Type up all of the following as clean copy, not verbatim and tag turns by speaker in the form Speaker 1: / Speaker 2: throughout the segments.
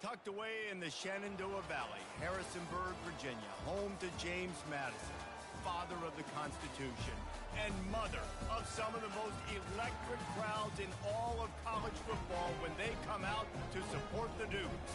Speaker 1: Tucked away in the Shenandoah Valley, Harrisonburg, Virginia, home to James Madison, father of the Constitution, and mother of some of the most electric crowds in all of college football when they come out to support the Dukes.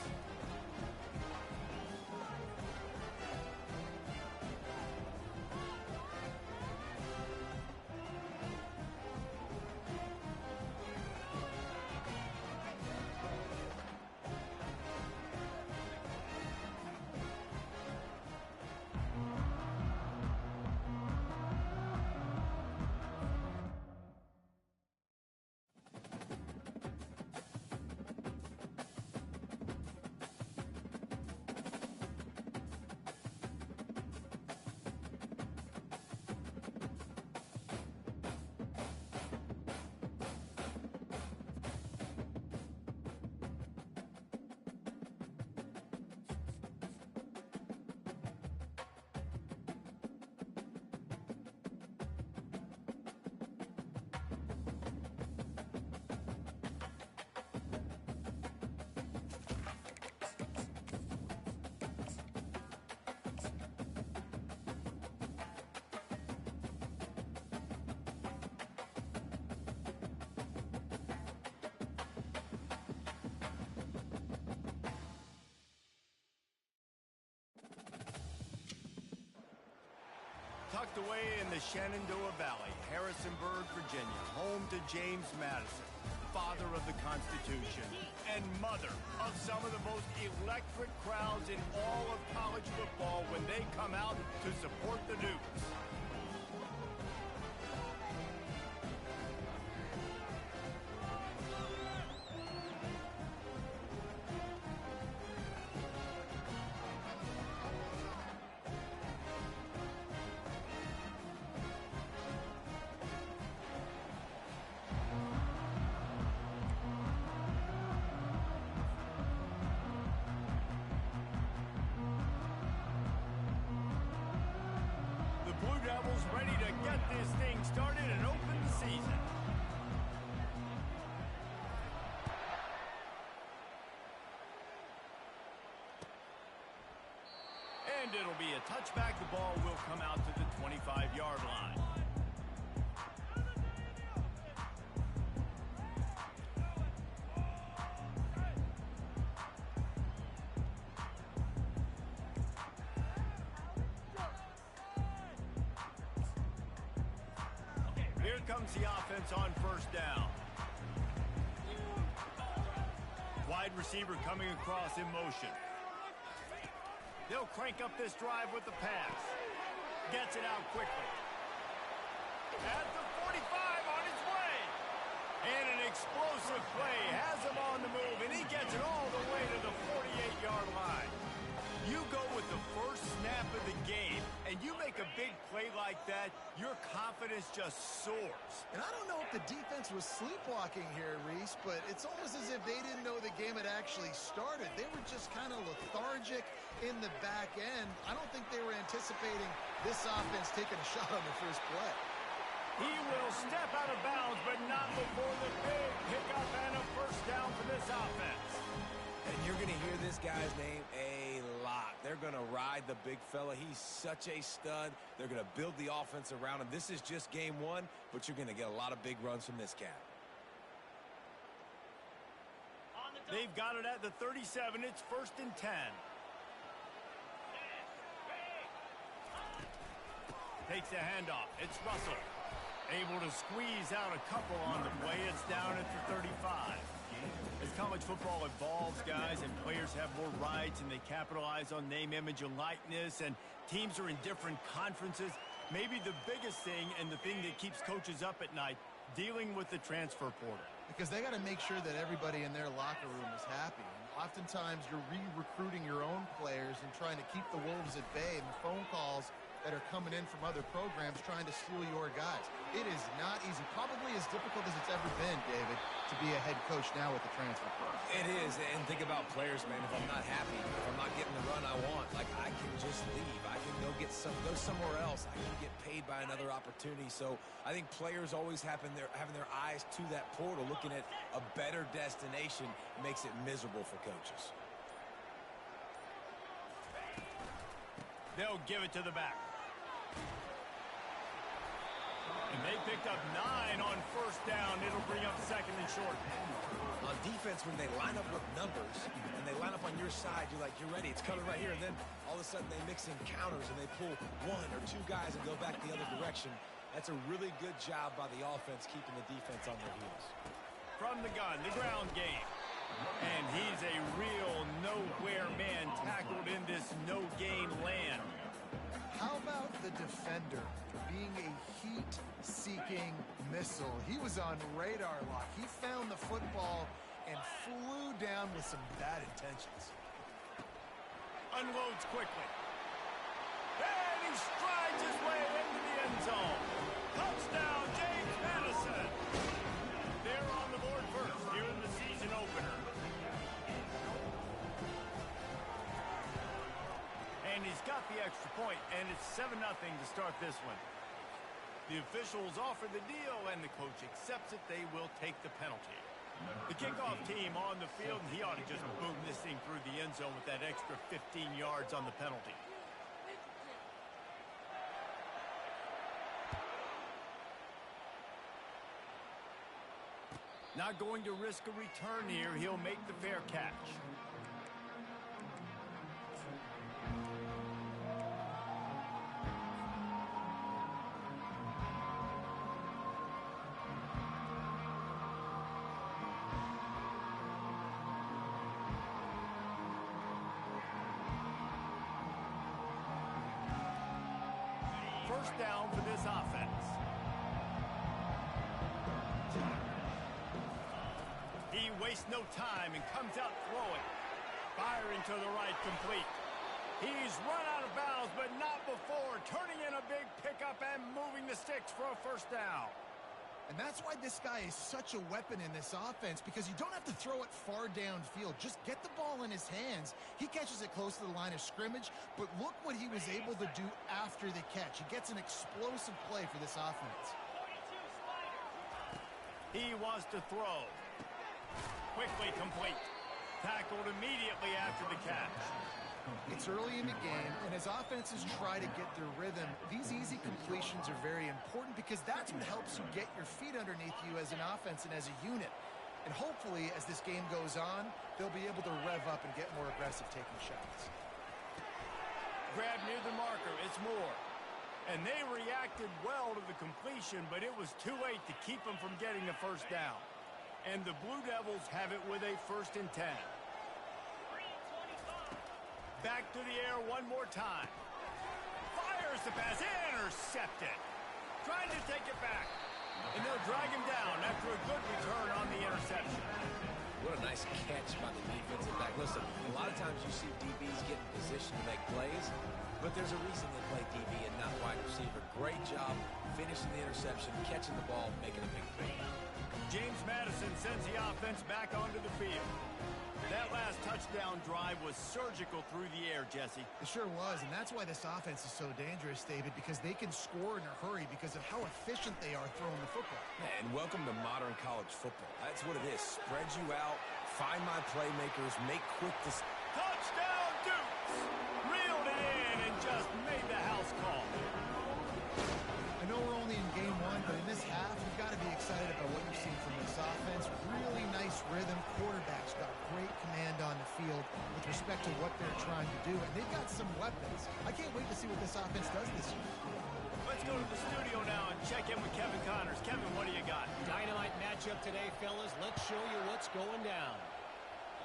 Speaker 1: Tucked away in the Shenandoah Valley, Harrisonburg, Virginia, home to James Madison, father of the Constitution, and mother of some of the most electric crowds in all of college football when they come out to support the Dukes. Ready to get this thing started and open the season. And it'll be a touchback. The ball will come out to the 25-yard line. Here comes the offense on first down. Wide receiver coming across in motion. They'll crank up this drive with the pass. Gets it out quickly. At the 45 on his way. And an explosive play has him on the move, and he gets it all the way to the 48-yard line. You go with the first snap of the game, and you make a big play like that, your confidence just soars.
Speaker 2: And I don't know if the defense was sleepwalking here, Reese, but it's almost as if they didn't know the game had actually started. They were just kind of lethargic in the back end. I don't think they were anticipating this offense taking a shot on the first play.
Speaker 1: He will step out of bounds, but not before the big pickup and a first down for this offense.
Speaker 3: And you're going to hear this guy's name a lot. They're going to ride the big fella. He's such a stud. They're going to build the offense around him. This is just game one, but you're going to get a lot of big runs from this cat.
Speaker 1: They've got it at the 37. It's 1st and 10. Takes the handoff. It's Russell. Able to squeeze out a couple on the play. It's down at the 35. As college football evolves, guys, and players have more rights and they capitalize on name, image, and likeness, and teams are in different conferences, maybe the biggest thing and the thing that keeps coaches up at night, dealing with the transfer portal.
Speaker 2: Because they got to make sure that everybody in their locker room is happy. And oftentimes you're re-recruiting your own players and trying to keep the Wolves at bay, and the phone calls that are coming in from other programs trying to steal your guys. It is not easy. Probably as difficult as it's ever been, David, to be a head coach now with the transfer portal.
Speaker 3: It is, and think about players, man. If I'm not happy, if I'm not getting the run I want, like, I can just leave. I can go somewhere else. I can get paid by another opportunity. So I think players always having their eyes to that portal, looking at a better destination, makes it miserable for coaches.
Speaker 1: They'll give it to the back. And they picked up 9 on first down. It'll bring up second and short.
Speaker 3: On defense, when they line up with numbers and they line up on your side, you're like, you're ready. It's coming right here. And then all of a sudden they mix in counters and they pull 1 or 2 guys and go back the other direction. That's a really good job by the offense keeping the defense on their heels.
Speaker 1: From the gun, the ground game. And he's a real nowhere man tackled in this no-gain land.
Speaker 2: How about the defender being a heat-seeking missile? He was on radar lock. He found the football and flew down with some bad intentions.
Speaker 1: Unloads quickly. And he strides his way into the end zone. Touchdown, James Madison. They're on the board first here in the season opener. And he's got the extra point, and it's 7-0 to start this one. The officials offer the deal, and the coach accepts it. They will take the penalty. The kickoff team on the field, and he ought to just boom this thing through the end zone with that extra 15 yards on the penalty. Not going to risk a return here. He'll make the fair catch. First down for this offense. He wastes no time and comes out throwing. Firing to the right, complete. He's run out of bounds, but not before. Turning in a big pickup and moving the sticks for a first down.
Speaker 2: And that's why this guy is such a weapon in this offense, because you don't have to throw it far downfield. Just get the ball in his hands. He catches it close to the line of scrimmage, but look what he was able to do after the catch. He gets an explosive play for this offense.
Speaker 1: He wants to throw. Quickly complete. Tackled immediately after the catch.
Speaker 2: It's early in the game, and as offenses try to get their rhythm, these easy completions are very important because that's what helps you get your feet underneath you as an offense and as a unit. And hopefully, as this game goes on, they'll be able to rev up and get more aggressive taking shots.
Speaker 1: Grab near the marker. It's Moore. And they reacted well to the completion, but it was too late to keep them from getting the first down. And the Blue Devils have it with a 1st and 10. Back to the air one more time. Fires the pass. Intercepted. Trying to take it back. And they'll drag him down after a good return on the interception.
Speaker 3: What a nice catch by the defensive back. Listen, a lot of times you see DBs get in position to make plays, but there's a reason they play DB and not wide receiver. Great job finishing the interception, catching the ball, making a big play.
Speaker 1: James Madison sends the offense back onto the field. That last touchdown drive was surgical through the air, Jesse.
Speaker 2: It sure was, and that's why this offense is so dangerous, David, because they can score in a hurry because of how efficient they are throwing the football.
Speaker 3: And welcome to modern college football. That's what it is. Spread you out, find my playmakers, make quick decisions.
Speaker 1: Touchdown, Dukes! Reeled it in and just made the house call.
Speaker 2: I know we're only in game one, but in this half, you've got to be excited about what you've seen from this offense. Really nice rhythm. Quarterback's got great command on the field with respect to what they're trying to do, and they've got some weapons. I can't wait to see what this offense does this year.
Speaker 1: Let's go to the studio now and check in with Kevin Connors. Kevin, what do you got?
Speaker 4: Dynamite matchup today, fellas. Let's show you what's going down.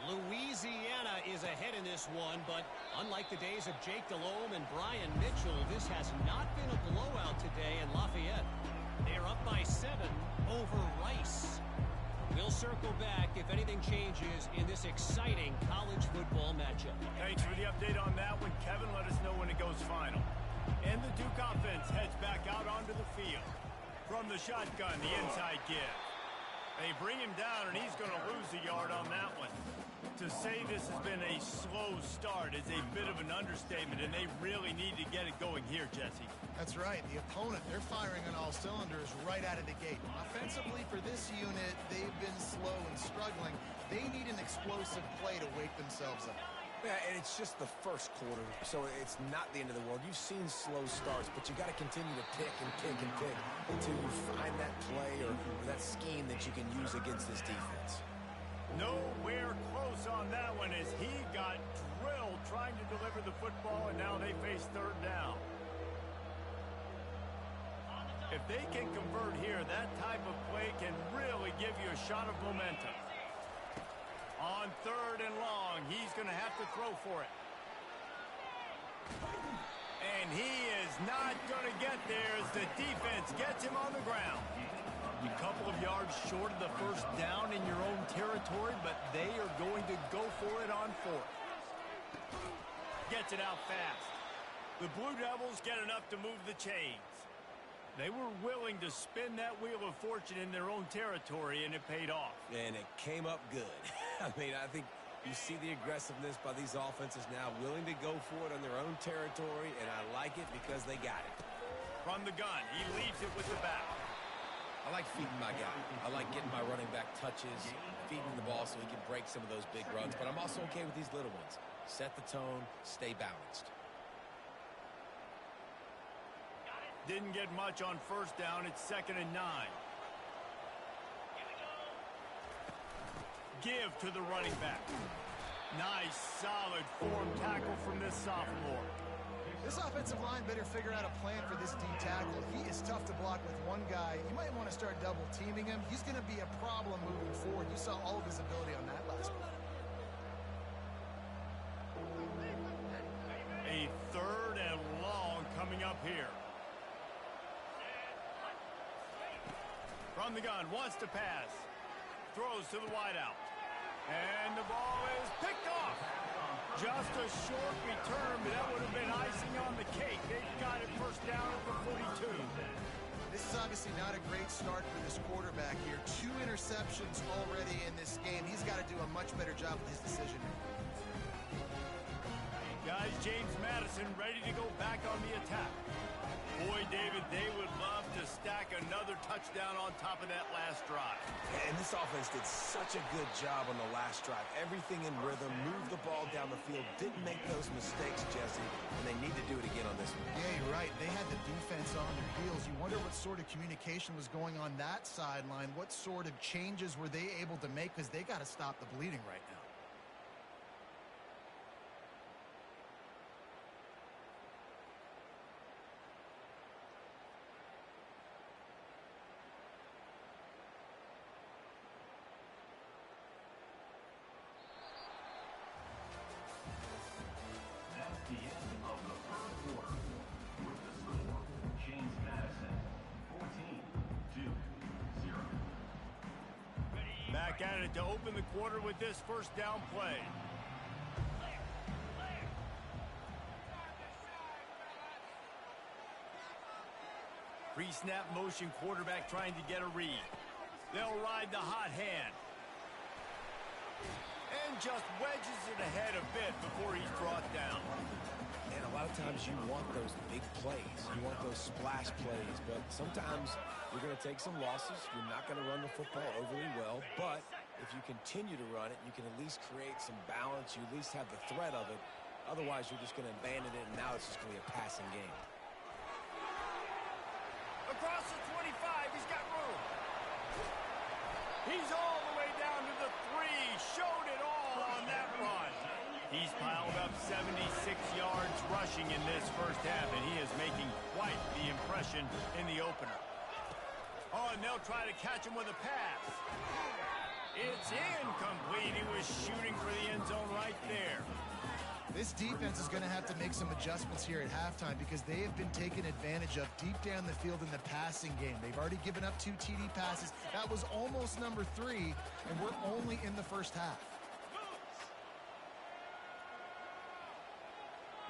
Speaker 4: Louisiana is ahead in this one, but unlike the days of Jake Delhomme and Brian Mitchell, this has not been a blowout today in Lafayette. They're up by 7 over Rice. We'll circle back if anything changes in this exciting college football matchup.
Speaker 1: Thanks for the update on that one, Kevin. Let us know when it goes final. And the Duke offense heads back out onto the field. From the shotgun, the inside give. They bring him down, and he's going to lose a yard on that one. To say this has been a slow start is a bit of an understatement, and they really need to get it going here, Jesse.
Speaker 2: That's right. The opponent, they're firing on all cylinders right out of the gate. Offensively, for this unit, they've been slow and struggling. They need an explosive play to wake themselves up.
Speaker 3: Yeah, and it's just the first quarter, so it's not the end of the world. You've seen slow starts, but you got to continue to pick and pick and pick until you find that play or that scheme that you can use against this defense.
Speaker 1: Nowhere close on that one as he got drilled trying to deliver the football, and now they face third down. If they can convert here, that type of play can really give you a shot of momentum. On third and long, he's going to have to throw for it. And he is not going to get there as the defense gets him on the ground. A couple of yards short of the first down in your own territory, but they are going to go for it on fourth. Gets it out fast. The Blue Devils get enough to move the chains. They were willing to spin that wheel of fortune in their own territory, and it paid off.
Speaker 3: And it came up good. I mean, I think you see the aggressiveness by these offenses now, willing to go for it on their own territory, and I like it because they got it.
Speaker 1: From the gun, he leaves it with the back.
Speaker 3: I like feeding my guy. I like getting my running back touches, feeding the ball so he can break some of those big runs, but I'm also okay with these little ones. Set the tone, stay balanced.
Speaker 1: Didn't get much on first down. It's 2nd and 9. Give to the running back. Nice, solid form tackle from this sophomore.
Speaker 2: This offensive line better figure out a plan for this D tackle. He is tough to block with one guy. You might want to start double teaming him. He's going to be a problem moving forward. You saw all of his ability on that last one.
Speaker 1: A 3rd and long coming up here. From the gun, wants to pass. Throws to the wideout. And the ball is picked off. Just a short return, but that would have been icing on the cake. They've got it first down at the 42.
Speaker 2: This is obviously not a great start for this quarterback here. 2 interceptions already in this game. He's got to do a much better job with his decision.
Speaker 1: Guys, James Madison ready to go back on the attack. Boy, David, they would love to stack another touchdown on top of that last drive.
Speaker 3: And this offense did such a good job on the last drive. Everything in rhythm, moved the ball down the field, didn't make those mistakes, Jesse, and they need to do it again on this one.
Speaker 2: Yeah, you're right. They had the defense on their heels. You wonder what sort of communication was going on that sideline. What sort of changes were they able to make, because they got to stop the bleeding right now.
Speaker 5: The end of the third quarter. With the score, James Madison, 14-0.
Speaker 1: Back at it to open the quarter with this first down play. Pre-snap motion quarterback trying to get a read. They'll ride the hot hand. And just wedges it ahead a bit before he's brought down.
Speaker 3: And a lot of times you want those big plays. You want those splash plays. But sometimes you're going to take some losses. You're not going to run the football overly well. But if you continue to run it, you can at least create some balance. You at least have the threat of it. Otherwise, you're just going to abandon it, and now it's just going to be a passing game.
Speaker 1: Across the 25, he's got room. He's all the way down to the 3. Showed it all on that run. He's piled up 76 yards rushing in this first half, and he is making quite the impression in the opener. Oh, and they'll try to catch him with a pass. It's incomplete. He was shooting for the end zone right there.
Speaker 2: This defense is going to have to make some adjustments here at halftime because they have been taken advantage of deep down the field in the passing game. They've already given up 2 TD passes. That was almost number 3, and we're only in the first half.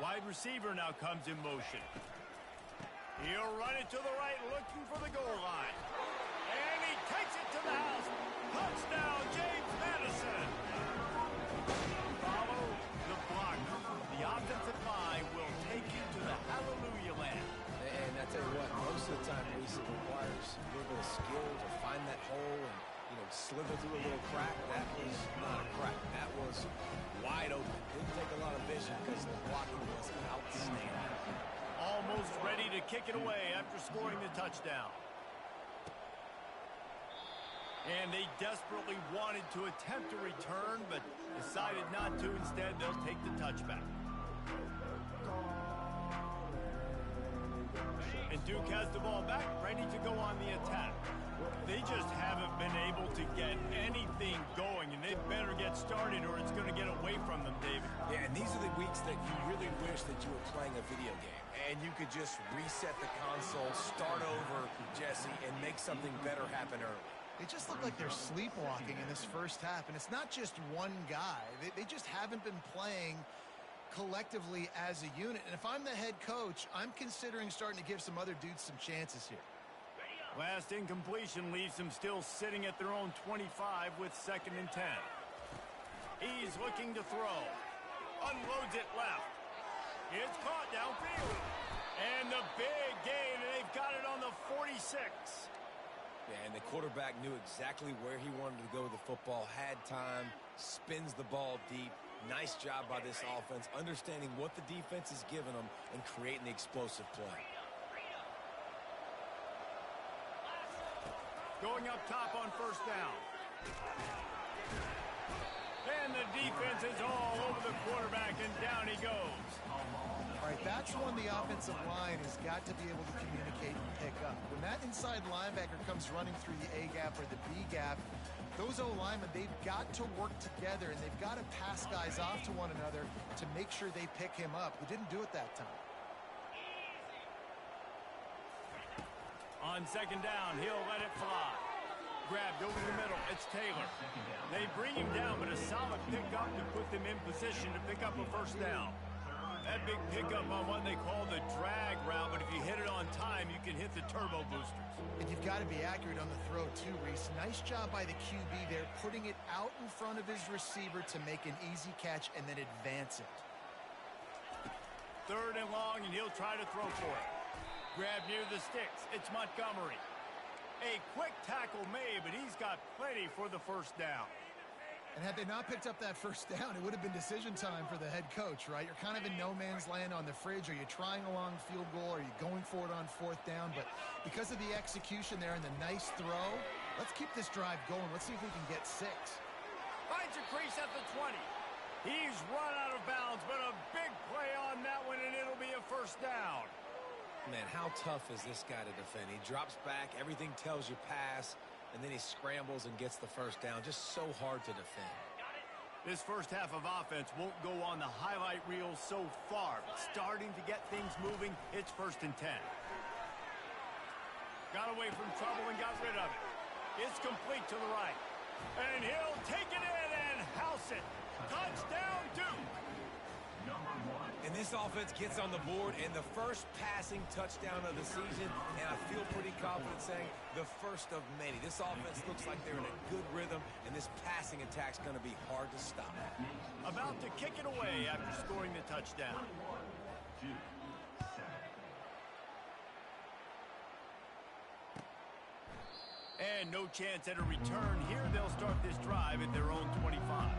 Speaker 1: Wide receiver now comes in motion. He'll run it to the right, looking for the goal line. And he takes it to the house. Touchdown, James Madison. Follow the block. The offensive line will take you to the hallelujah land.
Speaker 3: And I tell you what, most of the time, Reese, it requires a little bit of skill to find that hole and, slither through a little crack. That was not a crack. That was wide open. Didn't take a lot
Speaker 1: kick it away after scoring the touchdown. And they desperately wanted to attempt a return, but decided not to. Instead, they'll take the touchback. And Duke has the ball back, ready to go on the attack. They just haven't been able to get anything going, and they better get started or it's going to get away from them, David.
Speaker 3: Yeah, and these are the weeks that you really wish that you were playing a video game, and you could just reset the console, start over, Jesse, and make something better happen early.
Speaker 2: They just look like they're sleepwalking in this first half, and it's not just one guy. They just haven't been playing collectively as a unit. And if I'm the head coach, I'm considering starting to give some other dudes some chances here.
Speaker 1: Last incompletion leaves them still sitting at their own 25 with 2nd and 10. He's looking to throw. Unloads it left. It's caught downfield. And the big gain, and they've got it on the 46.
Speaker 3: Yeah, and the quarterback knew exactly where he wanted to go with the football, had time, spins the ball deep. Nice job by this offense, understanding what the defense is giving them and creating the explosive play.
Speaker 1: Going up top on 1st down. And the defense is all over the quarterback, and down he goes.
Speaker 2: All right, that's one the offensive line has got to be able to communicate and pick up. When that inside linebacker comes running through the A gap or the B gap, those O-linemen, they've got to work together, and they've got to pass guys off to one another to make sure they pick him up. They didn't do it that time.
Speaker 1: On 2nd down, he'll let it fly. Grabbed over the middle. It's Taylor. They bring him down, but a solid pickup to put them in position to pick up a 1st down. That big pickup on what they call the drag route, but if you hit it on time, you can hit the turbo boosters.
Speaker 2: And you've got to be accurate on the throw too, Reese. Nice job by the QB there, putting it out in front of his receiver to make an easy catch and then advance it.
Speaker 1: 3rd and long, and he'll try to throw for it. Grab near the sticks. It's Montgomery. A quick tackle made, but he's got plenty for the 1st down.
Speaker 2: And had they not picked up that 1st down, it would have been decision time for the head coach, right? You're kind of in no man's land on the fridge. Are you trying a long field goal? Are you going for it on 4th down? But because of the execution there and the nice throw, let's keep this drive going. Let's see if we can get 6.
Speaker 1: Finds a crease at the 20. He's run out of bounds, but a big play on that one, and it'll be a 1st down.
Speaker 3: Man, how tough is this guy to defend? He drops back, everything tells you pass, and then he scrambles and gets the 1st down. Just so hard to defend.
Speaker 1: This first half of offense won't go on the highlight reel so far, but starting to get things moving, it's 1st and 10. Got away from trouble and got rid of it. It's complete to the right. And he'll take it in and house it. Touchdown, Duke.
Speaker 3: And this offense gets on the board, and the first passing touchdown of the season, and I feel pretty confident saying the first of many. This offense looks like they're in a good rhythm, and this passing attack's going to be hard to stop.
Speaker 1: About to kick it away after scoring the touchdown. And no chance at a return here. They'll start this drive at their own 25.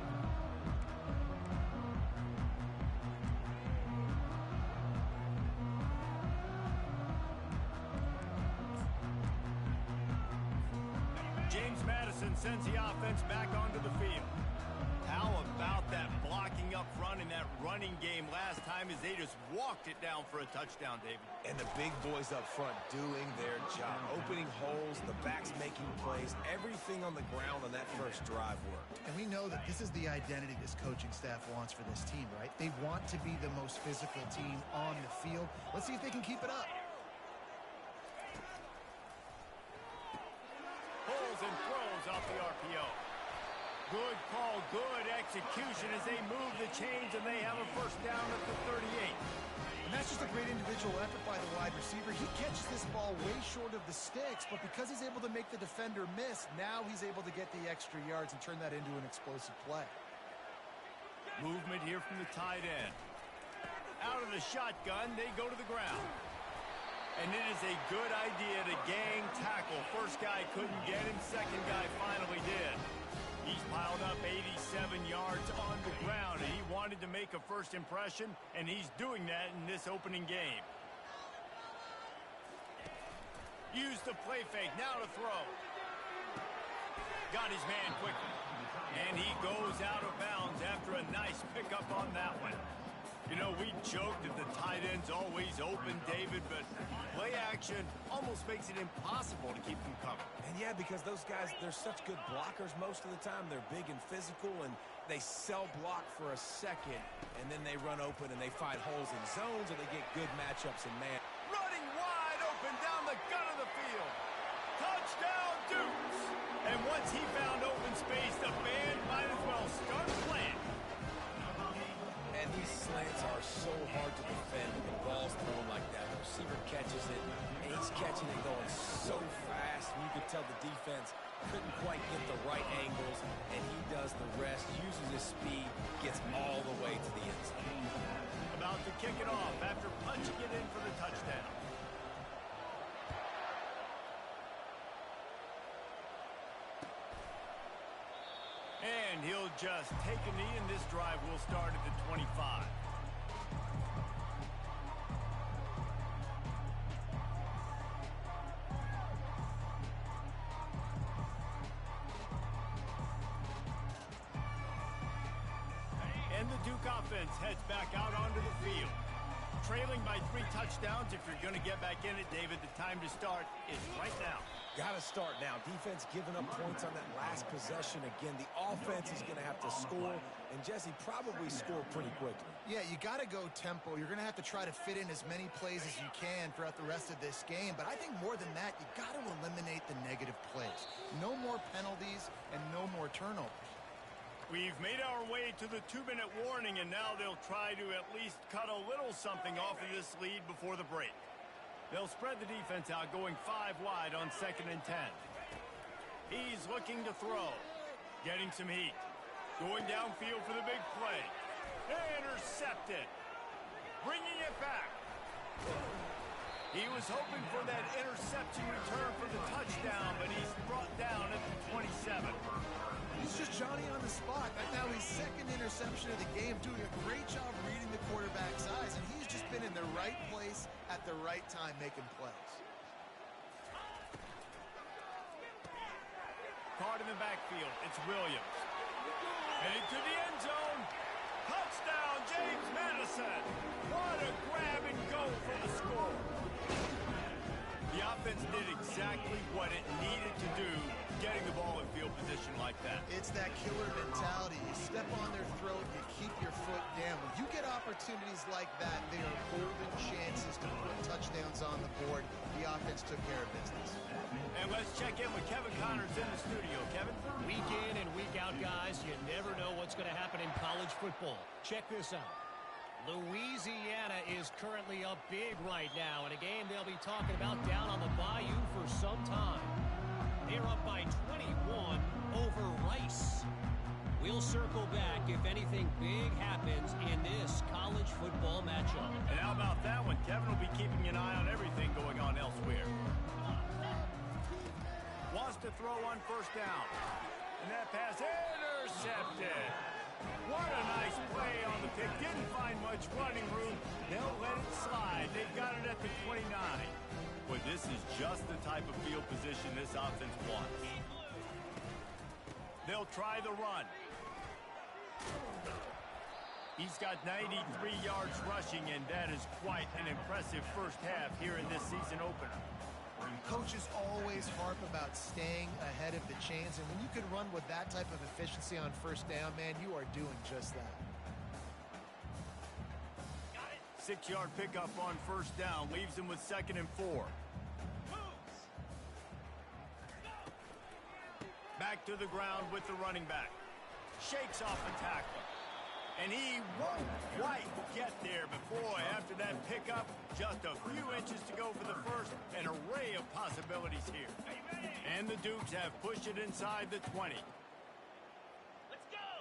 Speaker 1: Sends the offense back onto the field. How about that blocking up front and that running game last time as they just walked it down for a touchdown, David?
Speaker 3: And the big boys up front doing their job. Opening holes, the backs making plays, everything on the ground on that first drive worked.
Speaker 2: And we know that this is the identity this coaching staff wants for this team, right? They want to be the most physical team on the field. Let's see if they can keep it up.
Speaker 1: Pulls and throws off the RPO. Good call, good execution as they move the chains, and they have a first down at the 38.
Speaker 2: And that's just a great individual effort by the wide receiver. He catches this ball way short of the sticks, but because he's able to make the defender miss, now he's able to get the extra yards and turn that into an explosive play.
Speaker 1: Movement here from the tight end. Out of the shotgun, they go to the ground. And it is a good idea to gang tackle. First guy couldn't get him, second guy finally did. He's piled up 87 yards on the ground, and he wanted to make a first impression, and he's doing that in this opening game. Use the play fake. Now to throw. Got his man quickly. And he goes out of bounds after a nice pickup on that one. You know, we joked that the tight end's always open, David, but play action almost makes it impossible to keep them covered.
Speaker 3: And yeah, because those guys, they're such good blockers most of the time. They're big and physical, and they cell block for a second, and then they run open and they find holes in zones, and they get good matchups in man.
Speaker 1: Running wide open down the gut of the field. Touchdown, Dukes! And once he found open space, the band might as well start playing.
Speaker 3: And these slants are so hard to defend when the ball's thrown like that. The receiver catches it, and he's catching it going so fast. You could tell the defense couldn't quite get the right angles, and he does the rest, uses his speed, gets all the way to the end zone.
Speaker 1: About to kick it off after punching it in for the touchdown. And he'll just take a knee, and this drive will start at the 25. And the Duke offense heads back out onto the field. Trailing by 3 touchdowns. If you're going to get back in it, David, the time to start is right now.
Speaker 3: Got to start now. Defense giving up points on that last possession. Again, the offense is going to have to score, and Jesse probably score pretty quickly.
Speaker 2: Yeah, you got to go tempo. You're going to have to try to fit in as many plays as you can throughout the rest of this game. But I think more than that, you got to eliminate the negative plays. No more penalties and no more turnovers.
Speaker 1: We've made our way to the 2-minute warning, and now they'll try to at least cut a little something off of this lead before the break. They'll spread the defense out, going 5 wide on 2nd and 10. He's looking to throw. Getting some heat. Going downfield for the big play. Intercepted. Bringing it back. He was hoping for that interception return for the touchdown, but he's brought down at the 27.
Speaker 2: He's just Johnny on the spot. Now his 2nd interception of the game, doing a great job reading the quarterback's eyes, and he's just been in the right place at the right time making plays.
Speaker 1: Caught in the backfield. It's Williams. Heading to the end zone. Touchdown, James Madison. What a grab and go for the score. The offense did exactly what it needed to do, getting the ball in field position like that.
Speaker 2: It's that killer mentality. You step on their throat, you keep your foot down. When you get opportunities like that, they are golden chances to put touchdowns on the board. The offense took care of business.
Speaker 1: And let's check in with Kevin Connors in the studio. Kevin?
Speaker 4: Week in and week out, guys, you never know what's going to happen in college football. Check this out. Louisiana is currently up big right now in a game they'll be talking about down on the Bayou for some time. They're up by 21 over Rice. We'll circle back if anything big happens in this college football matchup.
Speaker 1: And how about that one? Kevin will be keeping an eye on everything going on elsewhere. Wants to throw on 1st down. And that pass intercepted. What a nice play on the pick. Didn't find much running room. They'll let it slide. They've got it at the 29. Boy, this is just the type of field position this offense wants. They'll try the run. He's got 93 yards rushing, and that is quite an impressive first half here in this season opener.
Speaker 2: Coaches always harp about staying ahead of the chains, and when you can run with that type of efficiency on 1st down, man, you are doing just that.
Speaker 1: 6-yard pickup on 1st down leaves him with 2nd and 4. Back to the ground with the running back. Shakes off the tackler. And he won't quite get there, but boy, after that pickup, just a few inches to go for the first. An array of possibilities here. And the Dukes have pushed it inside the 20. Let's go!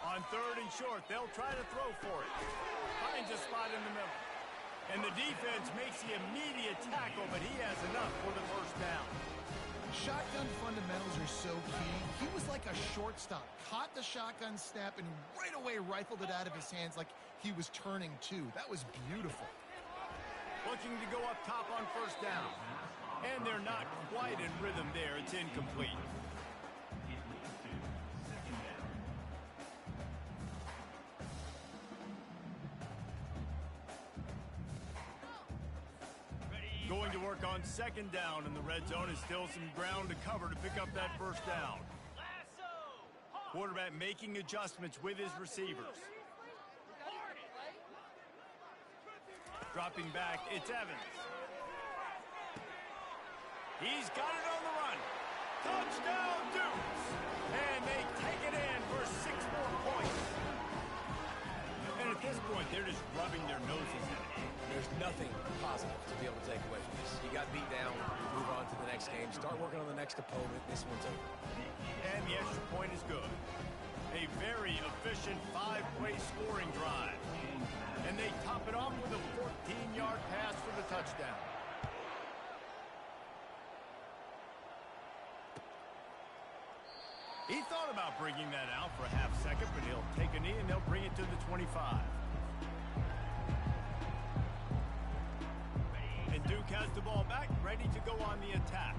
Speaker 1: On 3rd and short, they'll try to throw for it. Finds a spot in the middle. And the defense makes the immediate tackle, but he has enough for the 1st down.
Speaker 2: Shotgun fundamentals are so key. He was like a shortstop. Caught the shotgun snap and right away rifled it out of his hands like he was turning too. That was beautiful.
Speaker 1: Looking to go up top on first down. And they're not quite in rhythm there. It's incomplete.
Speaker 5: It leads to second down.
Speaker 1: Going to work on second down, and the red zone is still some ground to cover to pick up that first down. Quarterback making adjustments with his receivers. Dropping back, it's Evans. He's got it on the run. Touchdown, Dukes! And they take it in for 6 more points. And at this point, they're just rubbing their noses in it.
Speaker 3: There's nothing positive to be able to take away from this. You got beat down, move on to the next game, start working on the next opponent. This one's over.
Speaker 1: And the extra point is good. A very efficient 5-way scoring drive. And they top it off with a 14-yard pass for the touchdown. He thought about bringing that out for a half second, but he'll take a knee and they'll bring it to the 25. And Duke has the ball back, ready to go on the attack.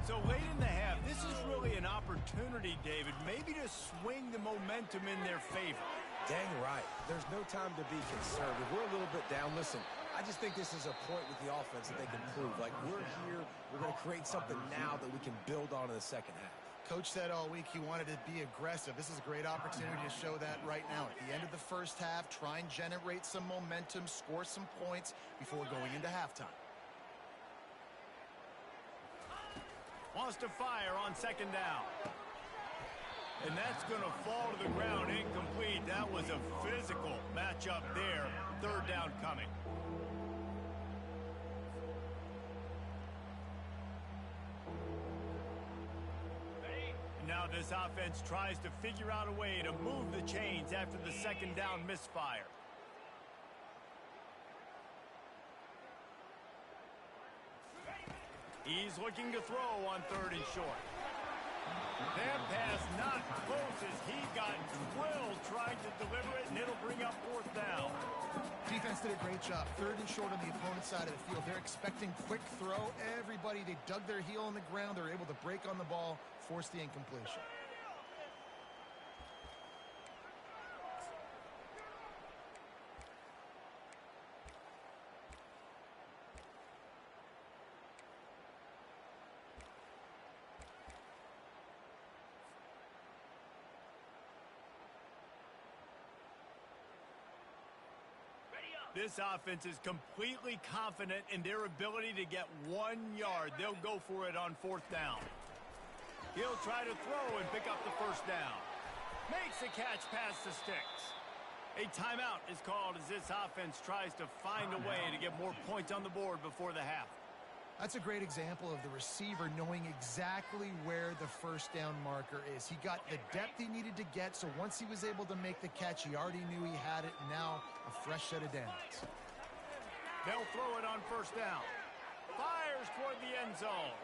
Speaker 1: So late in the half, this is really an opportunity, David, maybe to swing the momentum in their favor.
Speaker 3: Dang right. There's no time to be conservative. We're a little bit down. Listen, I just think this is a point with the offense that they can prove. Like, we're here, we're going to create something now that we can build on in the second half.
Speaker 2: Coach said all week he wanted to be aggressive. This is a great opportunity to show that right now. At the end of the first half, try and generate some momentum, score some points before going into halftime.
Speaker 1: Wants to fire on second down. And that's going to fall to the ground incomplete. That was a physical matchup there. Third down coming. Now this offense tries to figure out a way to move the chains after the second down misfire. He's looking to throw on third and short. That pass not close as he got drilled trying to deliver it, and it'll bring up fourth down.
Speaker 2: Defense did a great job. Third and short on the opponent's side of the field. They're expecting quick throw. Everybody, they dug their heel in the ground. They're able to break on the ball, force the incompletion.
Speaker 1: This offense is completely confident in their ability to get 1 yard. They'll go for it on fourth down. He'll try to throw and pick up the first down. Makes the catch past the sticks. A timeout is called as this offense tries to find a way to get more points on the board before the half.
Speaker 2: That's a great example of the receiver knowing exactly where the first down marker is. He got the depth he needed to get, so once he was able to make the catch, he already knew he had it, and now a fresh set of downs.
Speaker 1: They'll throw it on first down. Fires toward the end zone.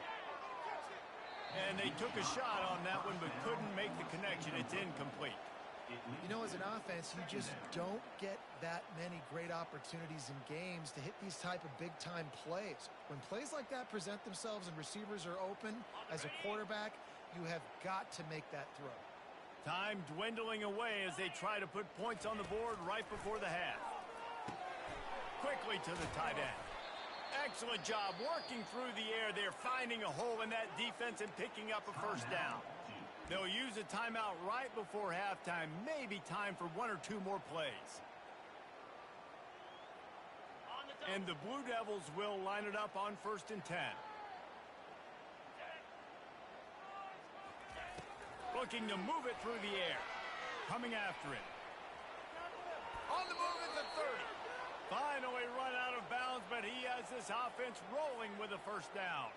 Speaker 1: And they took a shot on that one, but couldn't make the connection. It's incomplete.
Speaker 2: You know, as an offense, you just don't get that many great opportunities in games to hit these type of big-time plays. When plays like that present themselves and receivers are open, as a quarterback, you have got to make that throw.
Speaker 1: Time dwindling away as they try to put points on the board right before the half. Quickly to the tight end. Excellent job working through the air there, finding a hole in that defense and picking up a first down. They'll use a timeout right before halftime. Maybe time for 1 or 2 more plays. And the Blue Devils will line it up on first and 10. Looking to move it through the air. Coming after it. On the move at the 30. Finally run out of bounds, but he has this offense rolling with a first down.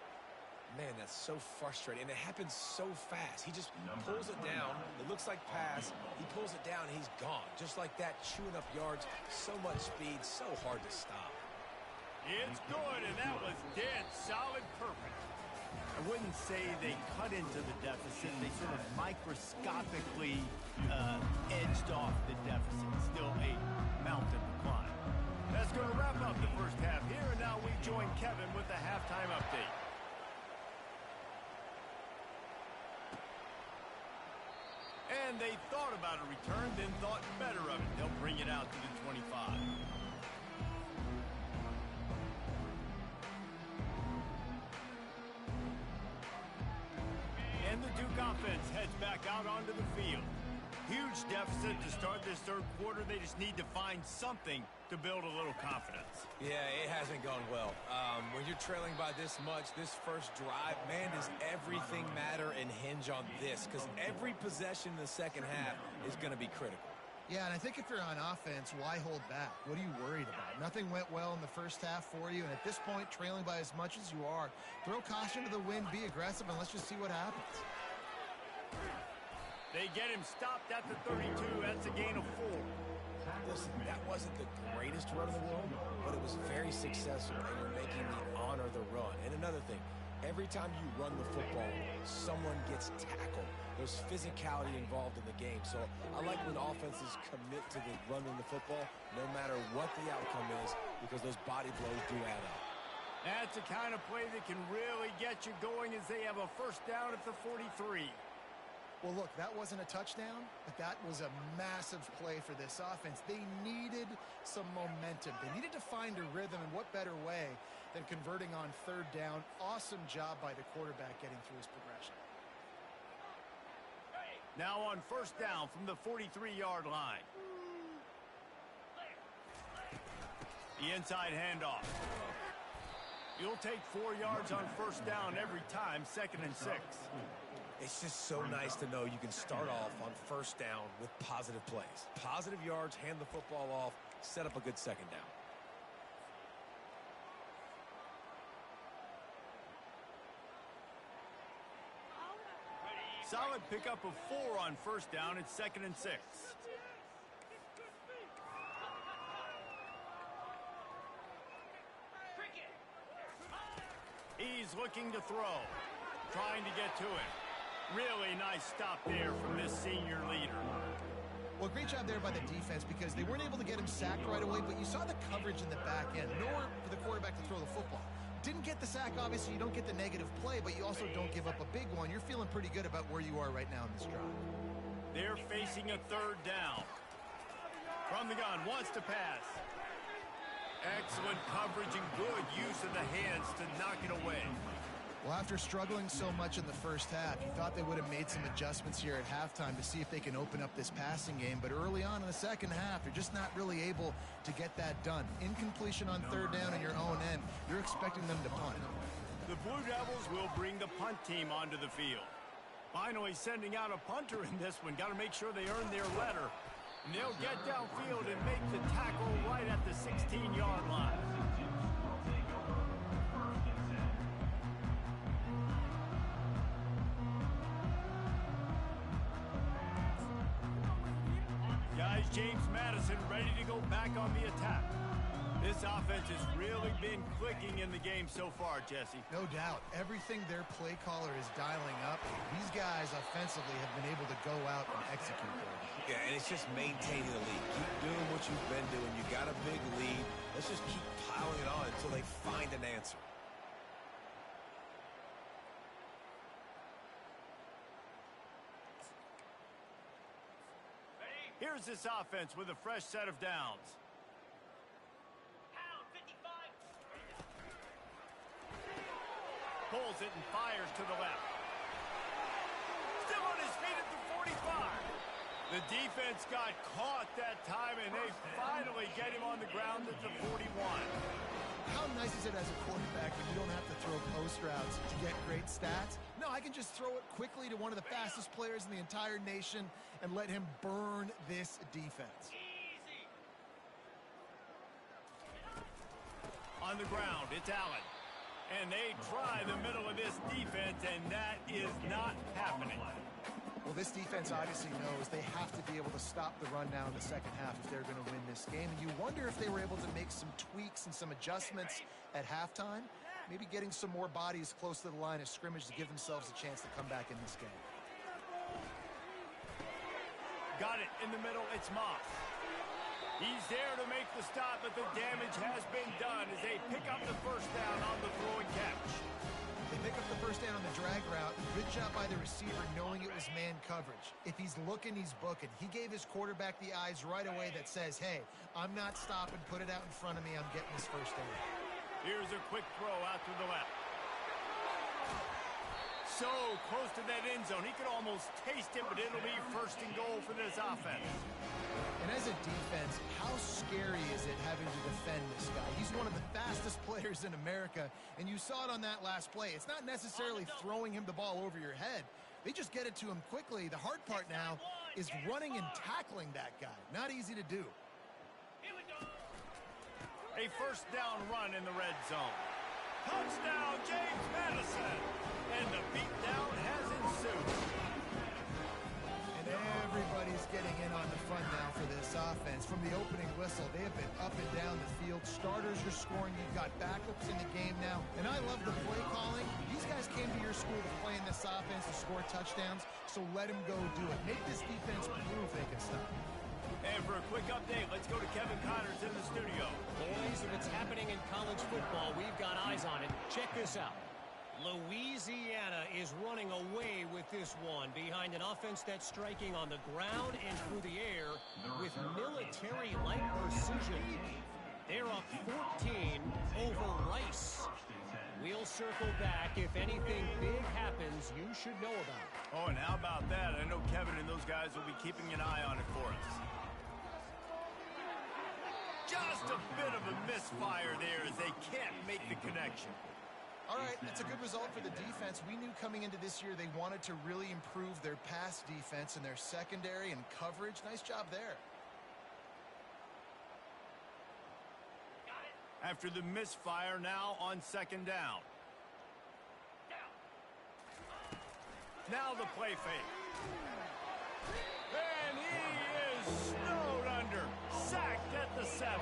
Speaker 3: Man, that's so frustrating, and it happens so fast. He just pulls it down. It looks like pass. He pulls it down, and he's gone. Just like that, chewing up yards. So much speed, so hard to stop.
Speaker 1: It's good, and that was dead solid perfect. I wouldn't say they cut into the deficit. They sort of microscopically edged off the deficit. Still a mountain to climb. That's going to wrap up the first half here, and now we join Kevin with the halftime update. And they thought about a return, then thought better of it. They'll bring it out to the 25. And the Duke offense heads back out onto the field. Huge deficit to start this third quarter. They just need to find something to build a little confidence.
Speaker 3: Yeah, it hasn't gone well. When you're trailing by this much, this first drive, man, does everything matter and hinge on this? Because every possession in the second half is going to be critical.
Speaker 2: Yeah, and I think if you're on offense, why hold back? What are you worried about? Nothing went well in the first half for you, and at this point, trailing by as much as you are, throw caution to the wind, be aggressive, and let's just see what happens.
Speaker 1: They get him stopped at the 32. That's a gain of 4.
Speaker 3: Listen, that wasn't the greatest run in the world, but it was very successful, and you're making me honor the run. And another thing, every time you run the football, someone gets tackled. There's physicality involved in the game. So I like when offenses commit to the running the football, no matter what the outcome is, because those body blows do add up.
Speaker 1: That's the kind of play that can really get you going as they have a first down at the 43.
Speaker 2: Well, look, that wasn't a touchdown, but that was a massive play for this offense. They needed some momentum. They needed to find a rhythm, and what better way than converting on third down. Awesome job by the quarterback getting through his progression.
Speaker 1: Now on first down from the 43-yard line. The inside handoff. You'll take 4 yards on first down every time, 2nd and 6.
Speaker 3: It's just so nice to know you can start off on first down with positive plays. Positive yards, hand the football off, set up a good second down.
Speaker 1: Solid pickup of 4 on first down. It's 2nd and 6. He's looking to throw, trying to get to it. Really nice stop there from this senior leader.
Speaker 2: Well, great job there by the defense because they weren't able to get him sacked right away, but you saw the coverage in the back end. Nowhere for the quarterback to throw the football. Didn't get the sack, obviously. You don't get the negative play, but you also don't give up a big one. You're feeling pretty good about where you are right now in this drive.
Speaker 1: They're facing a third down. From the gun, wants to pass. Excellent coverage and good use of the hands to knock it away.
Speaker 2: Well, after struggling so much in the first half, you thought they would have made some adjustments here at halftime to see if they can open up this passing game. But early on in the second half, they're just not really able to get that done. Incompletion on third down in your own end, you're expecting them to punt.
Speaker 1: The Blue Devils will bring the punt team onto the field. Finally sending out a punter in this one. Got to make sure they earn their letter. And they'll get downfield and make the tackle right at the 16-yard line. Guys, James Madison ready to go back on the attack. This offense has really been clicking in the game so far, Jesse.
Speaker 2: No doubt. Everything their play caller is dialing up, these guys offensively have been able to go out and execute there.
Speaker 3: Yeah, and it's just maintaining the lead. Keep doing what you've been doing. You got a big lead. Let's just keep piling it on until they find an answer.
Speaker 1: Here's this offense with a fresh set of downs. Pulls it and fires to the left. Still on his feet at the 45. The defense got caught that time, and they finally get him on the ground at the 41.
Speaker 2: How nice is it as a quarterback when you don't have to throw post routes to get great stats? No, I can just throw it quickly to one of the fastest players in the entire nation and let him burn this defense.
Speaker 1: Easy. On the ground, it's Allen. And they try the middle of this defense, and that is not happening.
Speaker 2: Well, this defense obviously knows they have to be able to stop the run now in the second half if they're going to win this game. And you wonder if they were able to make some tweaks and some adjustments at halftime, maybe getting some more bodies close to the line of scrimmage to give themselves a chance to come back in this game.
Speaker 1: Got it in the middle. It's Moss. He's there to make the stop, but the damage has been done as they pick up the first down on the throw and catch.
Speaker 2: They pick up the first down on the drag route. Good job by the receiver knowing it was man coverage. If he's looking, he's booking. He gave his quarterback the eyes right away that says, hey, I'm not stopping. Put it out in front of me. I'm getting this first down.
Speaker 1: Here's a quick throw out to the left. So close to that end zone. He could almost taste it, but it'll be first and goal for this offense.
Speaker 2: And as a defense, how scary is it having to defend this guy? He's one of the fastest players in America, and you saw it on that last play. It's not necessarily throwing him the ball over your head. They just get it to him quickly. The hard part now is running and tackling that guy. Not easy to do.
Speaker 1: A first down run in the red zone. Touchdown, James Madison. And the beatdown has ensued.
Speaker 2: And everybody's getting in on the fun now for this offense. From the opening whistle, they have been up and down the field. Starters are scoring. You've got backups in the game now. And I love the play calling. These guys came to your school to play in this offense to score touchdowns, so let them go do it. Make this defense prove they can stop.
Speaker 1: And for a quick update, let's go to Kevin Connors in the studio.
Speaker 4: Boys, if it's happening in college football, we've got eyes on it. Check this out. Louisiana is running away with this one behind an offense that's striking on the ground and through the air with military-like precision. They're up 14 over Rice. We'll circle back. If anything big happens, you should know about it.
Speaker 1: Oh, and how about that? I know Kevin and those guys will be keeping an eye on it for us. Just a bit of a misfire there as they can't make the connection.
Speaker 2: All right, that's a good result for the defense. We knew coming into this year they wanted to really improve their pass defense and their secondary and coverage. Nice job there.
Speaker 1: After the misfire, now on second down. Now the play fake. And he is snowed under. Sacked at the 7.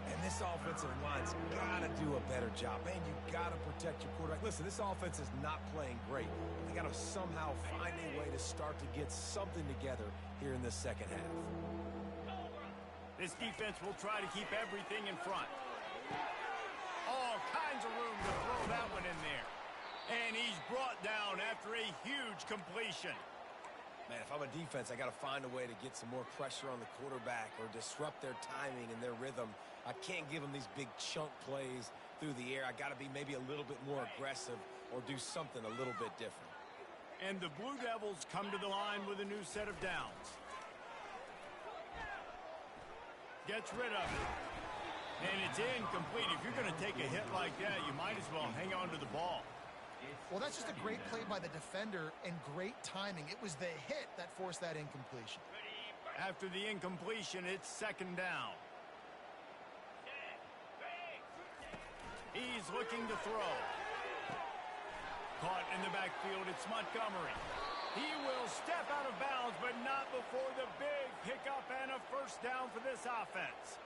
Speaker 3: And this offensive line's got to do a better job. Man, you got to protect your quarterback. Listen, this offense is not playing great. They got to somehow find a way to start to get something together here in the second half.
Speaker 1: This defense will try to keep everything in front. All kinds of room to throw that one in there. And he's brought down after a huge completion.
Speaker 3: Man, if I'm a defense, I got to find a way to get some more pressure on the quarterback or disrupt their timing and their rhythm. I can't give them these big chunk plays through the air. I got to be maybe a little bit more aggressive or do something a little bit different.
Speaker 1: And the Blue Devils come to the line with a new set of downs. Gets rid of it. And it's incomplete. If you're going to take a hit like that, you might as well hang on to the ball.
Speaker 2: Well, that's just a great play by the defender and great timing. It was the hit that forced that incompletion.
Speaker 1: After the incompletion, it's second down. He's looking to throw. Caught in the backfield, it's Montgomery. He will step out of bounds, but not before the big pickup and a first down for this offense.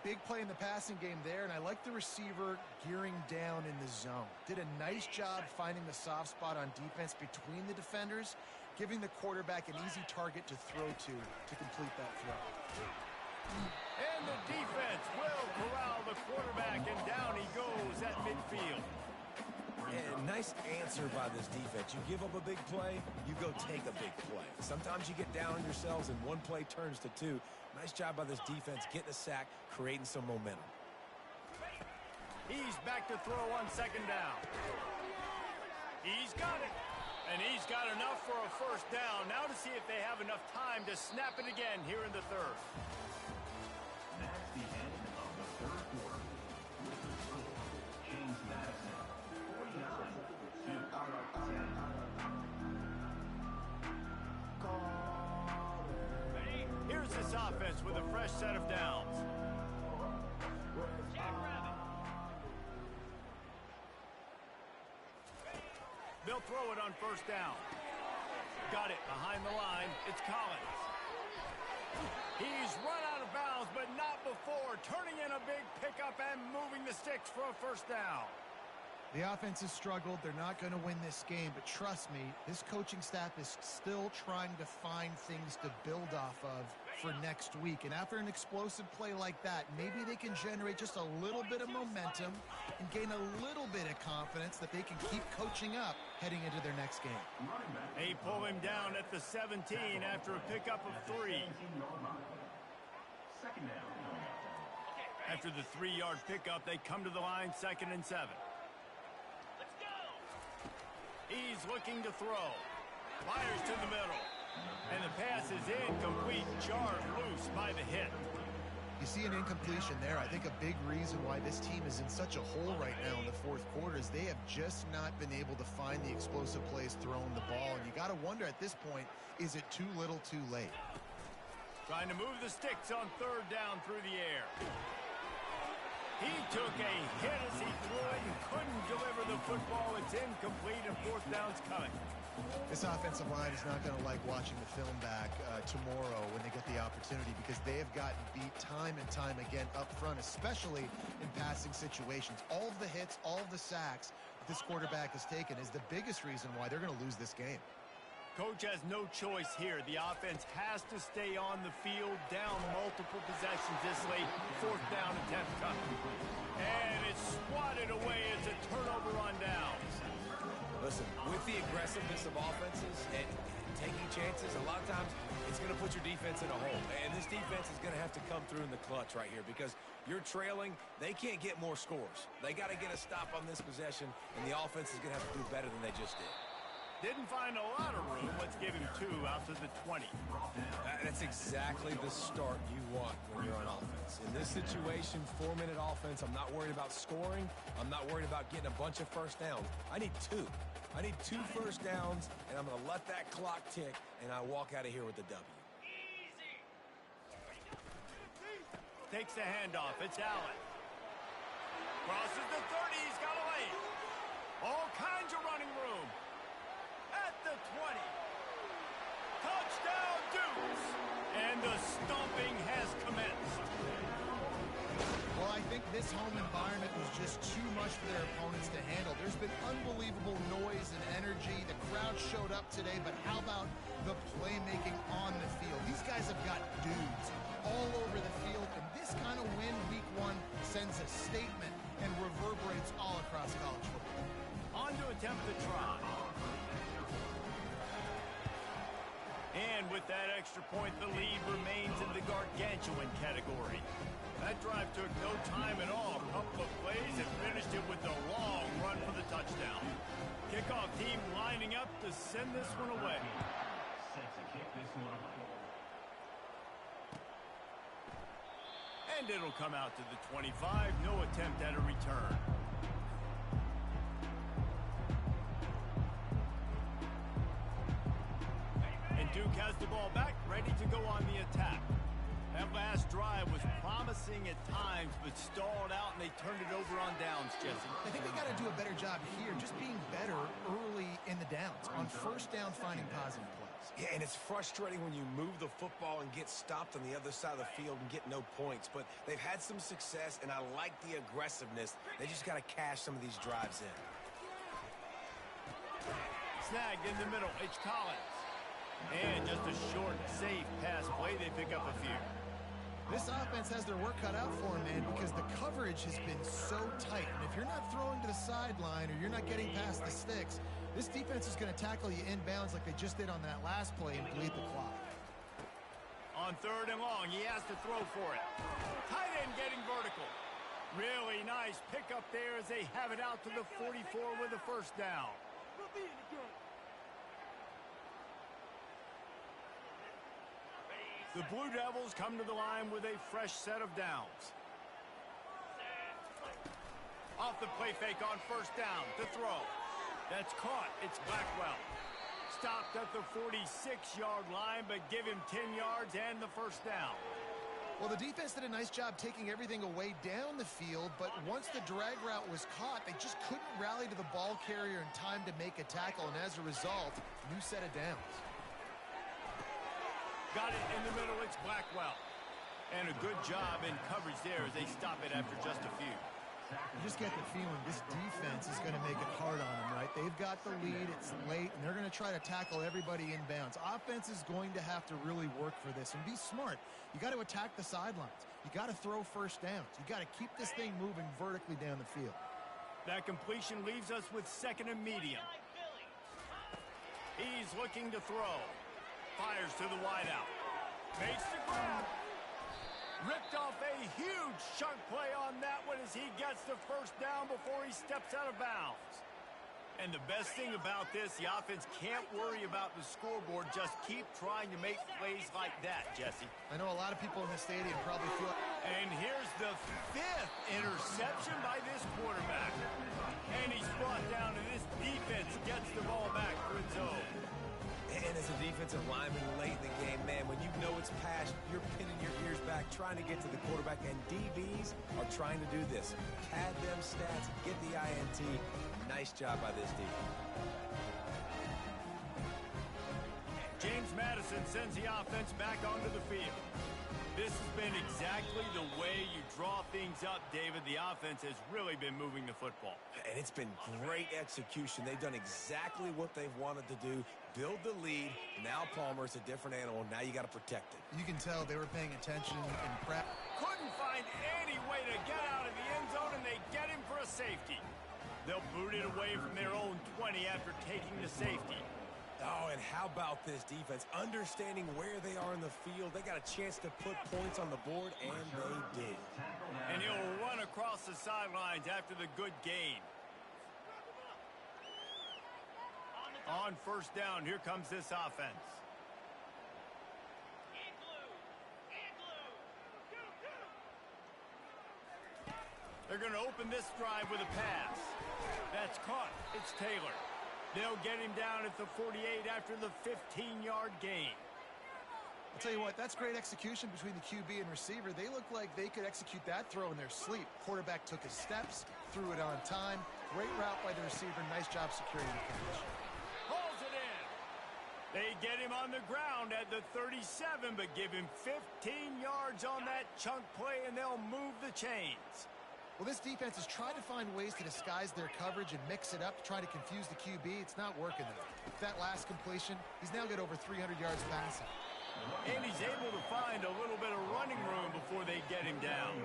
Speaker 2: Big play in the passing game there, and I like the receiver gearing down in the zone. Did a nice job finding the soft spot on defense between the defenders, giving the quarterback an easy target to throw to complete that throw.
Speaker 1: And the defense will corral the quarterback, and down he goes at midfield.
Speaker 3: And nice answer by this defense. You give up a big play, you go take a big play. Sometimes you get down on yourselves and one play turns to two. Nice job by this defense getting a sack, creating some momentum.
Speaker 1: He's back to throw on second down. He's got it. And he's got enough for a first down. Now to see if they have enough time to snap it again here in the third.
Speaker 5: That's the end of the third quarter. With the score, James Madison, 49-10.
Speaker 1: Here's this offense with a fresh set of downs. They'll throw it on first down. Got it behind the line. It's Collins. He's run out of bounds, but not before turning in a big pickup and moving the sticks for a first down.
Speaker 2: The offense has struggled. They're not going to win this game, but trust me, this coaching staff is still trying to find things to build off of for next week. And after an explosive play like that, maybe they can generate just a little bit of momentum and gain a little bit of confidence that they can keep coaching up heading into their next game.
Speaker 1: They pull him down at the 17 after a pickup of 3.
Speaker 5: Second down.
Speaker 1: After the 3-yard pickup, they come to the line 2nd and 7. He's looking to throw. Fires to the middle. And the pass is incomplete. Jarred loose by the hit.
Speaker 2: You see an incompletion there. I think a big reason why this team is in such a hole right now in the fourth quarter is they have just not been able to find the explosive plays throwing the ball. And you got to wonder at this point, is it too little too late?
Speaker 1: Trying to move the sticks on 3rd down through the air. He took a hit as he threw it and couldn't deliver the football. It's incomplete and 4th down's coming.
Speaker 2: This offensive line is not going to like watching the film back tomorrow when they get the opportunity, because they have gotten beat time and time again up front, especially in passing situations. All of the hits, all of the sacks that this quarterback has taken is the biggest reason why they're going to lose this game.
Speaker 1: Coach has no choice here. The offense has to stay on the field, down multiple possessions this late. 4th down attempt coming. And it's swatted away as a turnover on downs.
Speaker 3: Listen, with the aggressiveness of offenses and taking chances, a lot of times it's going to put your defense in a hole. And this defense is going to have to come through in the clutch right here, because you're trailing. They can't get more scores. They got to get a stop on this possession, and the offense is going to have to do better than they just did.
Speaker 1: Didn't find a lot of room. Let's give him 2 out to the 20.
Speaker 3: That's exactly the start you want when you're on offense. In this situation, 4-minute offense, I'm not worried about scoring. I'm not worried about getting a bunch of first downs. I need 2. I need 2 first downs, and I'm going to let that clock tick, and I walk out of here with a W.
Speaker 1: Takes the handoff. It's Allen. Crosses the 30. He's got a lane. All kinds of running room. At the 20. Touchdown, Dukes. And the stomping has commenced.
Speaker 2: Well, I think this home environment was just too much for their opponents to handle. There's been unbelievable noise and energy. The crowd showed up today, but how about the playmaking on the field? These guys have got dudes all over the field, and this kind of win week 1 sends a statement and reverberates all across college football.
Speaker 1: On to attempt the try. And with that extra point, the lead remains in the gargantuan category. That drive took no time at all. A couple of plays and finished it with a long run for the touchdown. Kickoff team lining up to send this one away.
Speaker 5: Set to kick this one away.
Speaker 1: And it'll come out to the 25. No attempt at a return. And Duke has the ball back, ready to go on the attack. That last drive was promising at times, but stalled out, and they turned it over on downs, Jesse.
Speaker 2: I think they got to do a better job here, just being better early in the downs. On 1st down, finding positive plays.
Speaker 3: Yeah, and it's frustrating when you move the football and get stopped on the other side of the field and get no points. But they've had some success, and I like the aggressiveness. They just got to cash some of these drives in.
Speaker 1: Snagged in the middle. It's Collins. And just a short, safe pass play. They pick up a few.
Speaker 2: This offense has their work cut out for them, man, because the coverage has been so tight. And if you're not throwing to the sideline or you're not getting past the sticks, this defense is going to tackle you inbounds like they just did on that last play and bleed the clock.
Speaker 1: On 3rd and long, he has to throw for it. Tight end getting vertical. Really nice pickup there as they have it out to the 44 with a 1st down. The Blue Devils come to the line with a fresh set of downs. Off the play fake on 1st down to throw. That's caught. It's Blackwell. Stopped at the 46-yard line, but give him 10 yards and the 1st down.
Speaker 2: Well, the defense did a nice job taking everything away down the field, but once the drag route was caught, they just couldn't rally to the ball carrier in time to make a tackle, and as a result, new set of downs.
Speaker 1: Got it in the middle. It's Blackwell. And a good job in coverage there as they stop it after just a few.
Speaker 2: You just get the feeling this defense is going to make it hard on them, right? They've got the lead, it's late, and they're going to try to tackle everybody in bounds. Offense is going to have to really work for this and be smart. You got to attack the sidelines. You got to throw first downs. You got to keep this thing moving vertically down the field.
Speaker 1: That completion leaves us with second and medium. He's looking to throw. Fires to the wideout. Makes the grab. Ripped off a huge chunk play on that one as he gets the first down before he steps out of bounds. And the best thing about this, the offense can't worry about the scoreboard. Just keep trying to make plays like that, Jesse.
Speaker 2: I know a lot of people in the stadium probably feel...
Speaker 1: And here's the 5th interception by this quarterback. And he's brought down, and this defense gets the ball back for its own.
Speaker 3: And as a defensive lineman late in the game, man, when you know it's past, you're pinning your ears back, trying to get to the quarterback, and DBs are trying to do this. Pad them stats, get the INT. Nice job by this defense.
Speaker 1: James Madison sends the offense back onto the field. This has been exactly the way you draw things up, David. The offense has really been moving the football.
Speaker 3: And it's been great execution. They've done exactly what they've wanted to do. Build the lead. Now Palmer's a different animal. Now you got to protect it.
Speaker 2: You can tell they were paying attention in prep.
Speaker 1: Couldn't find any way to get out of the end zone, and they get him for a safety. They'll boot it away from their own 20 after taking the safety.
Speaker 3: Oh, and how about this defense? Understanding where they are in the field. They got a chance to put points on the board, and they did.
Speaker 1: And he'll run across the sidelines after the good gain. On first down, here comes this offense. They're going to open this drive with a pass. That's caught. It's Taylor. They'll get him down at the 48 after the 15-yard gain.
Speaker 2: I'll tell you what, that's great execution between the QB and receiver. They look like they could execute that throw in their sleep. Quarterback took his steps, threw it on time. Great route by the receiver. Nice job securing the catch.
Speaker 1: Pulls it in. They get him on the ground at the 37, but give him 15 yards on that chunk play, and they'll move the chains.
Speaker 2: Well, this defense has tried to find ways to disguise their coverage and mix it up to try to confuse the QB. It's not working though. That last completion, he's now got over 300 yards passing.
Speaker 1: And he's able to find a little bit of running room before they get him down.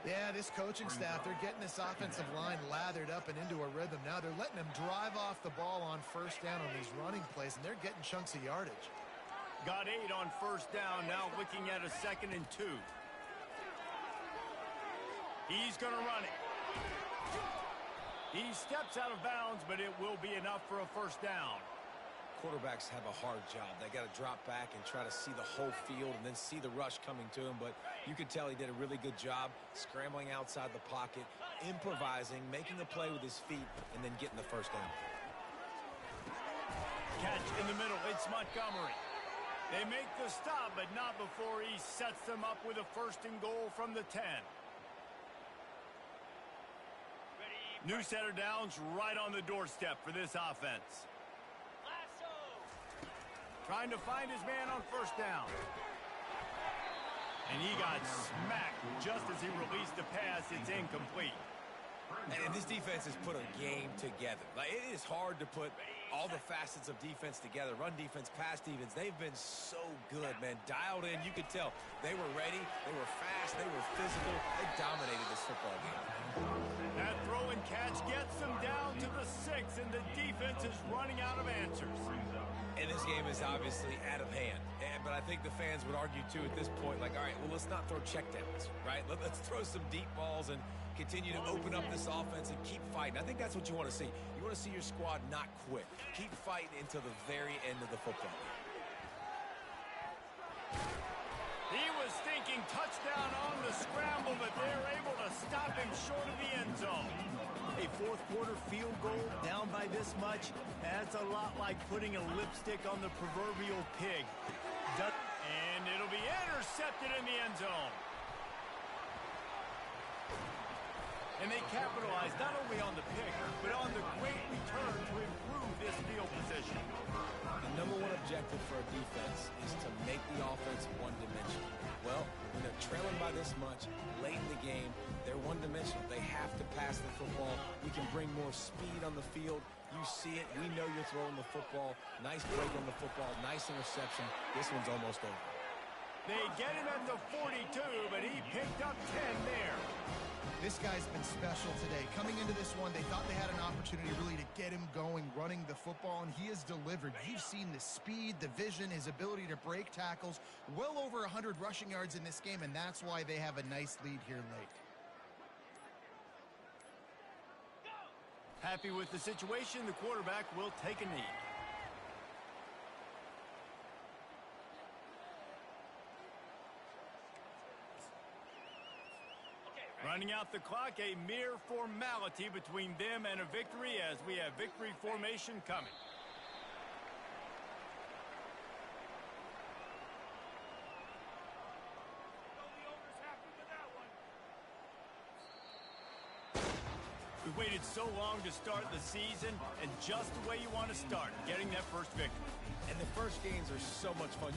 Speaker 2: Yeah, this coaching staff, they're getting this offensive line lathered up and into a rhythm. Now they're letting them drive off the ball on first down on these running plays, and they're getting chunks of yardage.
Speaker 1: Got 8 on first down, now looking at a 2nd and 2. He's going to run it. He steps out of bounds, but it will be enough for a first down.
Speaker 3: Quarterbacks have a hard job. They got to drop back and try to see the whole field and then see the rush coming to him. But you could tell he did a really good job scrambling outside the pocket, improvising, making a play with his feet, and then getting the first down.
Speaker 1: Catch in the middle. It's Montgomery. They make the stop, but not before he sets them up with a 1st and goal from the 10. New set of downs right on the doorstep for this offense. Trying to find his man on first down. And he got smacked just as he released the pass. It's incomplete.
Speaker 3: And this defense has put a game together. Like, it is hard to put all the facets of defense together. Run defense, pass defense. They've been so good, man. Dialed in. You could tell they were ready. They were fast. They were physical. They dominated this football game.
Speaker 1: That throw and catch gets them down to the 6, and the defense is running out of answers.
Speaker 3: And this game is obviously out of hand. But I think the fans would argue, too, at this point, like, all right, well, let's not throw checkdowns, right? Let's throw some deep balls and continue to open up this offense and keep fighting. I think that's what you want to see. You want to see your squad not quit. Keep fighting until the very end of the football game.
Speaker 1: He was thinking touchdown on the scramble, but they're able to stop him short of the end zone. A fourth-quarter field goal down by this much, that's a lot like putting a lipstick on the proverbial pig. And it'll be intercepted in the end zone. And they capitalize not only on the pick, but on the great return to improve this field position.
Speaker 3: The number one objective for a defense is to make the offense one-dimensional. Well, when they're trailing by this much late in the game. They're one-dimensional. They have to pass the football. We can bring more speed on the field. You see it. We know you're throwing the football. Nice break on the football. Nice interception. This one's almost over.
Speaker 1: They get him at the 42, but he picked up 10 there.
Speaker 2: This guy's been special today. Coming into this one, they thought they had an opportunity really to get him going, running the football, and he has delivered. You've seen the speed, the vision, his ability to break tackles. Well over 100 rushing yards in this game, and that's why they have a nice lead here late.
Speaker 1: Happy with the situation, the quarterback will take a knee. Running out the clock, a mere formality between them and a victory as we have victory formation coming. We waited so long to start the season, and just the way you want to start, getting that first victory.
Speaker 3: And the first games are so much fun.